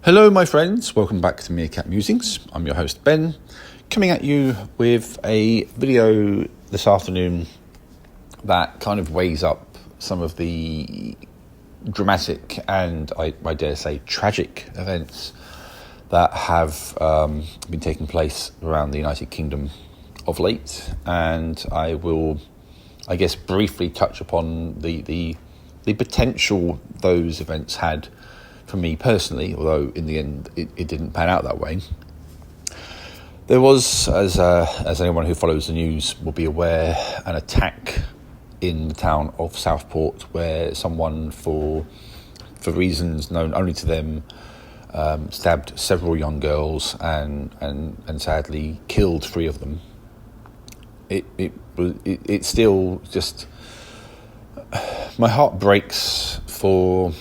Hello my friends, welcome back to Meerkat Musings. I'm your host Ben, coming at you with a video this afternoon that kind of weighs up some of the dramatic and I dare say tragic events that have been taking place around the United Kingdom of late, and I will, I guess, briefly touch upon the potential those events had for me personally, although in the end it didn't pan out that way. There was, as anyone who follows the news will be aware, an attack in the town of Southport where someone, for reasons known only to them, stabbed several young girls and sadly killed three of them. It still just, my heart breaks for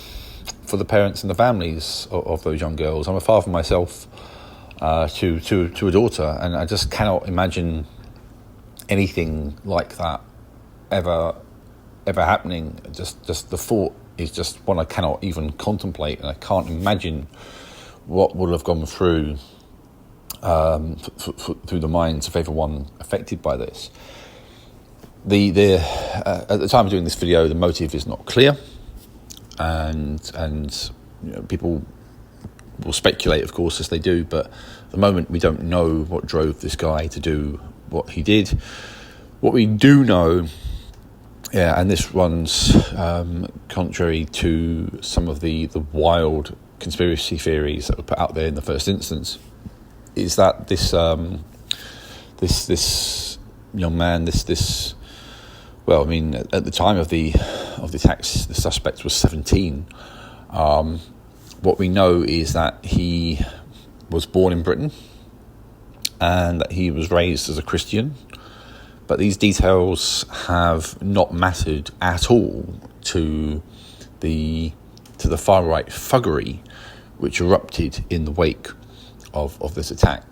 the parents and the families of those young girls. I'm a father myself to a daughter, and I just cannot imagine anything like that ever happening. Just the thought is just one I cannot even contemplate, and I can't imagine what would have gone through through the minds of everyone affected by this. At the time of doing this video, the motive is not clear. And you know, people will speculate, of course, as they do, but at the moment we don't know what drove this guy to do what he did. What we do know, and this runs contrary to some of the wild conspiracy theories that were put out there in the first instance, is that this young man, well, I mean, at the time of the attacks, the suspect was 17. What we know is that he was born in Britain and that he was raised as a Christian, but these details have not mattered at all to the far right thuggery which erupted in the wake of this attack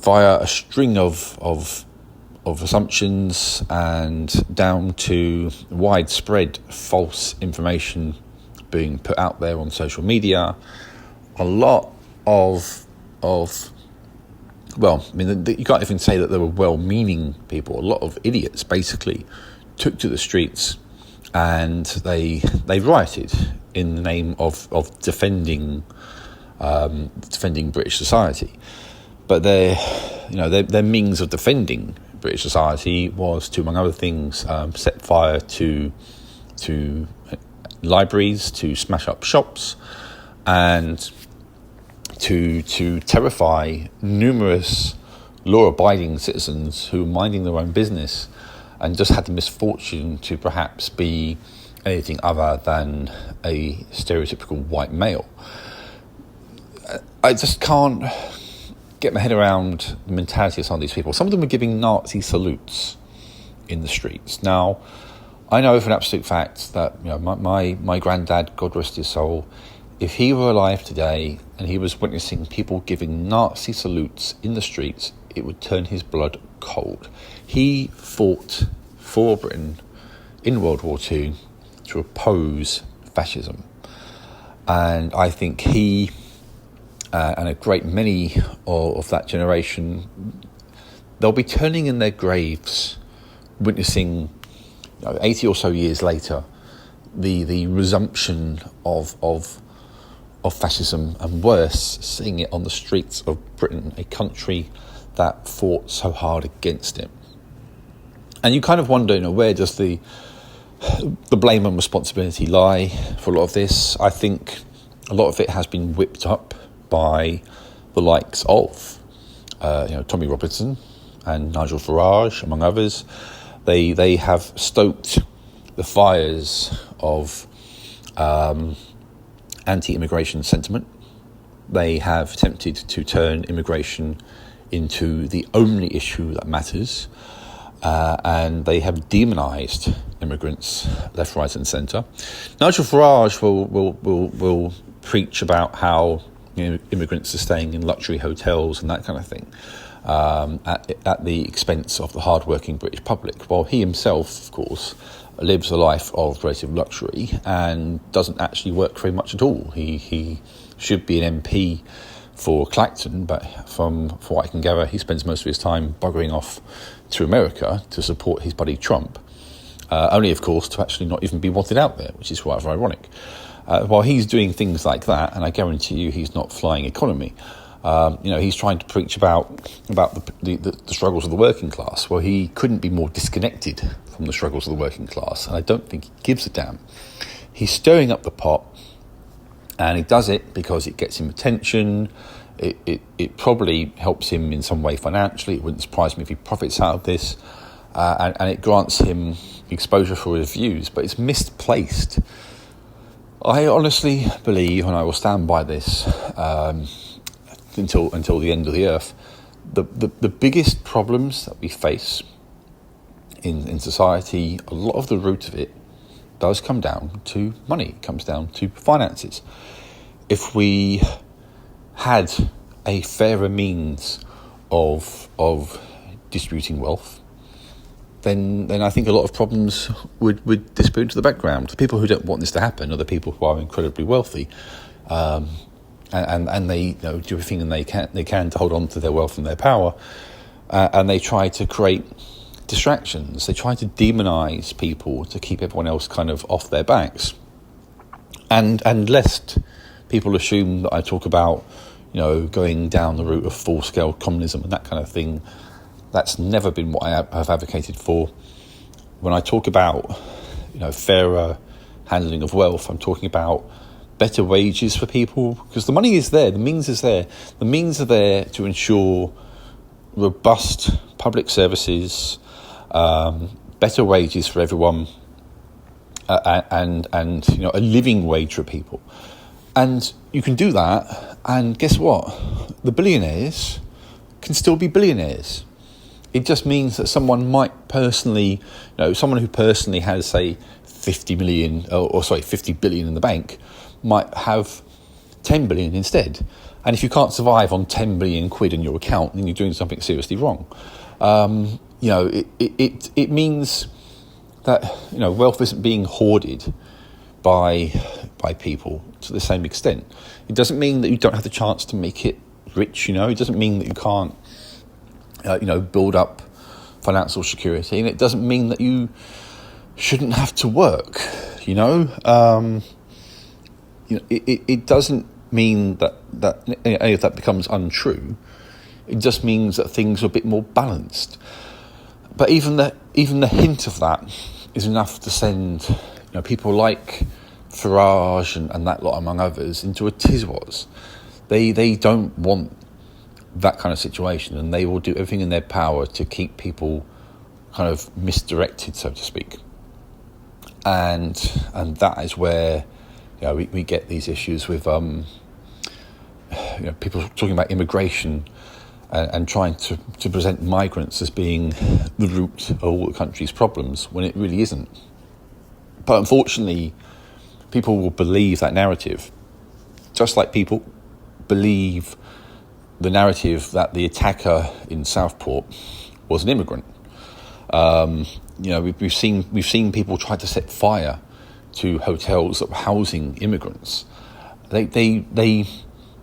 via a string of assumptions and down to widespread false information being put out there on social media. A lot of well, I mean, you can't even say that they were well-meaning people. A lot of idiots basically took to the streets and they rioted in the name of defending British society. But their means of defending British society was to, among other things, set fire to libraries, to smash up shops, and to terrify numerous law-abiding citizens who were minding their own business and just had the misfortune to perhaps be anything other than a stereotypical white male. I just can't get my head around the mentality of some of these people. Some of them were giving Nazi salutes in the streets. Now, I know for an absolute fact that, you know, my granddad, God rest his soul, if he were alive today and he was witnessing people giving Nazi salutes in the streets, it would turn his blood cold. He fought for Britain in World War II to oppose fascism. And I think he and a great many of that generation, they'll be turning in their graves, witnessing 80 or so years later the resumption of fascism, and worse, seeing it on the streets of Britain, a country that fought so hard against it. And you kind of wonder, where does the blame and responsibility lie for a lot of this? I think a lot of it has been whipped up by the likes of Tommy Robertson and Nigel Farage, among others. They have stoked the fires of anti-immigration sentiment. They have attempted to turn immigration into the only issue that matters, and they have demonised immigrants left, right, and centre. Nigel Farage will preach about how immigrants are staying in luxury hotels and that kind of thing, at the expense of the hard-working British public, while he himself, of course, lives a life of relative luxury and doesn't actually work very much at all. He should be an MP for Clacton, but from what I can gather, he spends most of his time buggering off to America to support his buddy Trump, only, of course, to actually not even be wanted out there, which is rather ironic. While he's doing things like that, and I guarantee you he's not flying economy, he's trying to preach about the struggles of the working class. Well, he couldn't be more disconnected from the struggles of the working class, and I don't think he gives a damn. He's stirring up the pot, and he does it because it gets him attention. It probably helps him in some way financially. It wouldn't surprise me if he profits out of this, and it grants him exposure for his views, but it's misplaced. I honestly believe, and I will stand by this until the end of the earth, the biggest problems that we face in society, a lot of the root of it does come down to money. It comes down to finances. If we had a fairer means of distributing wealth, then I think a lot of problems would disappear into the background. The people who don't want this to happen are the people who are incredibly wealthy, and they do everything they can to hold on to their wealth and their power, and they try to create distractions. They try to demonize people to keep everyone else kind of off their backs, and lest people assume that I talk about going down the route of full-scale communism and that kind of thing. That's never been what I have advocated for. When I talk about, fairer handling of wealth, I'm talking about better wages for people, because the money is there, the means is there. The means are there to ensure robust public services, better wages for everyone, and a living wage for people. And you can do that, and guess what? The billionaires can still be billionaires. It just means that someone might personally, someone who personally has, say, 50 billion in the bank might have 10 billion instead. And if you can't survive on 10 billion quid in your account, then you're doing something seriously wrong. It means that, wealth isn't being hoarded by people to the same extent. It doesn't mean that you don't have the chance to make it rich, It doesn't mean that you can't build up financial security, and it doesn't mean that you shouldn't have to work. It doesn't mean that any of that becomes untrue. It just means that things are a bit more balanced. But even the hint of that is enough to send people like Farage and that lot, among others, into a tiswas. They don't want that kind of situation, and they will do everything in their power to keep people kind of misdirected, so to speak. And that is where we get these issues with people talking about immigration and trying to present migrants as being the root of all the country's problems, when it really isn't. But unfortunately, people will believe that narrative, just like people believe the narrative that the attacker in Southport was an immigrant. We've seen people try to set fire to hotels that were housing immigrants. They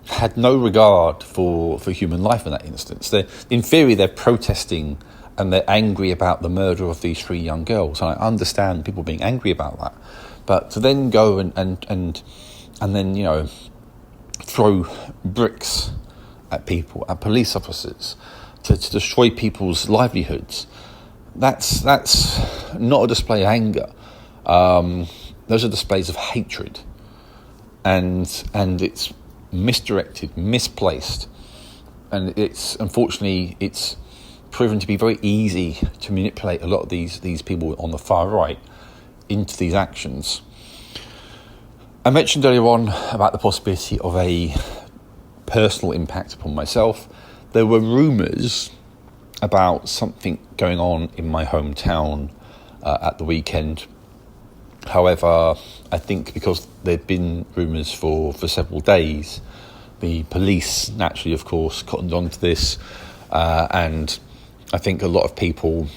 had no regard for human life in that instance. In theory, they're protesting and they're angry about the murder of these 3 young girls, and I understand people being angry about that. But to then go and then throw bricks at people, at police officers, to destroy people's livelihoods, that's not a display of anger. Those are displays of hatred, and it's misdirected, misplaced, and unfortunately it's proven to be very easy to manipulate a lot of these people on the far right into these actions. I mentioned earlier on about the possibility of a personal impact upon myself. There were rumours about something going on in my hometown at the weekend. However, I think because there'd been rumours for several days, the police naturally, of course, cottoned on to this, and I think a lot of people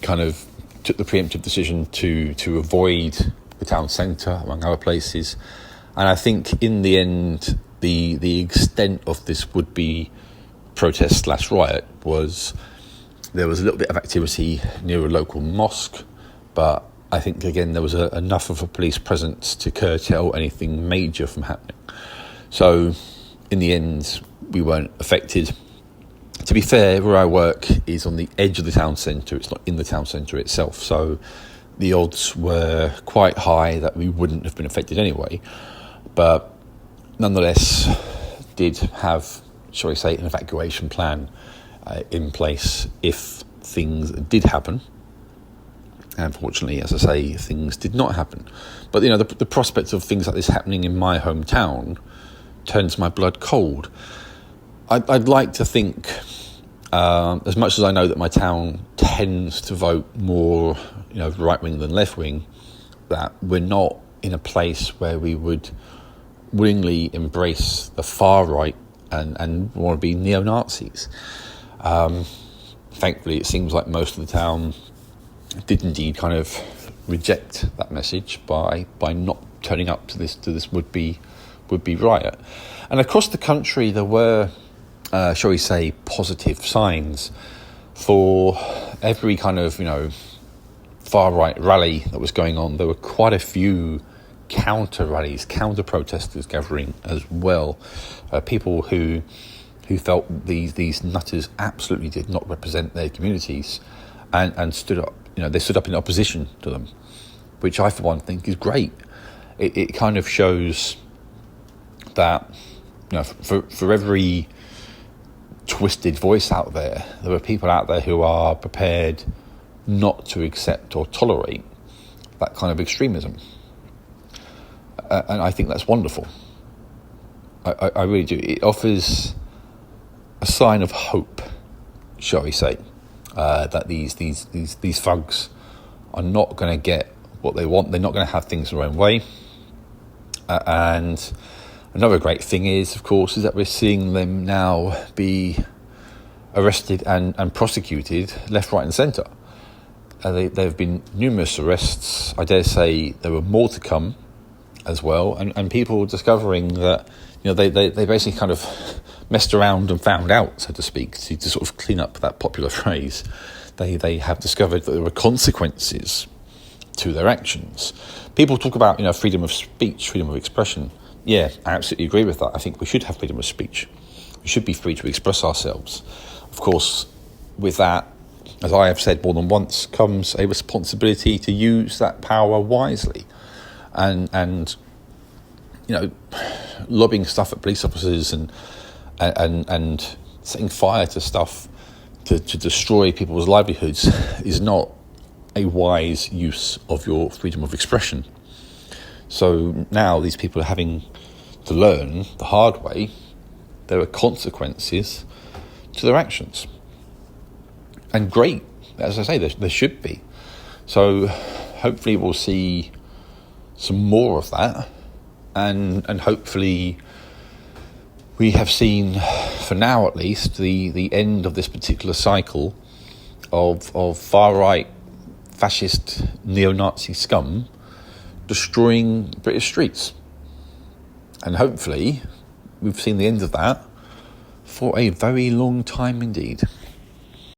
kind of took the preemptive decision to avoid the town centre, among other places. And I think in the end, the extent of this would-be protest / riot was there was a little bit of activity near a local mosque, but I think, again, there was enough of a police presence to curtail anything major from happening. So in the end, we weren't affected. To be fair, where I work is on the edge of the town centre. It's not in the town centre itself. So the odds were quite high that we wouldn't have been affected anyway. But nonetheless, did have, shall we say, an evacuation plan in place if things did happen. Unfortunately, as I say, things did not happen. But, the prospect of things like this happening in my hometown turns my blood cold. I'd like to think, as much as I know that my town tends to vote more, right-wing than left-wing, that we're not in a place where we would willingly embrace the far right and want to be neo-Nazis. Thankfully, it seems like most of the town did indeed kind of reject that message by not turning up to this would-be riot. And across the country, there were, shall we say, positive signs. For every kind of, far-right rally that was going on, there were quite a few counter-rallies, counter-protesters gathering as well. People who felt these nutters absolutely did not represent their communities and stood up. They stood up in opposition to them, which I, for one, think is great. It kind of shows that, for every twisted voice out there are people out there who are prepared not to accept or tolerate that kind of extremism. And I think that's wonderful. I really do. It offers a sign of hope, shall we say, that these thugs are not going to get what they want. They're not going to have things their own way. And another great thing is, of course, is that we're seeing them now be arrested and prosecuted left, right and centre. There have been numerous arrests. I dare say there were more to come as well. And people discovering that, they basically kind of messed around and found out, so to speak, to sort of clean up that popular phrase. They have discovered that there were consequences to their actions. People talk about, freedom of speech, freedom of expression. Yeah, I absolutely agree with that. I think we should have freedom of speech. We should be free to express ourselves. Of course, with that, as I have said more than once, comes a responsibility to use that power wisely. And lobbing stuff at police officers and setting fire to stuff to destroy people's livelihoods is not a wise use of your freedom of expression. So now these people are having to learn the hard way there are consequences to their actions. And great, as I say, there should be. So hopefully we'll see some more of that, and hopefully we have seen, for now at least, the end of this particular cycle of far-right fascist neo-Nazi scum destroying British streets. And hopefully we've seen the end of that for a very long time indeed.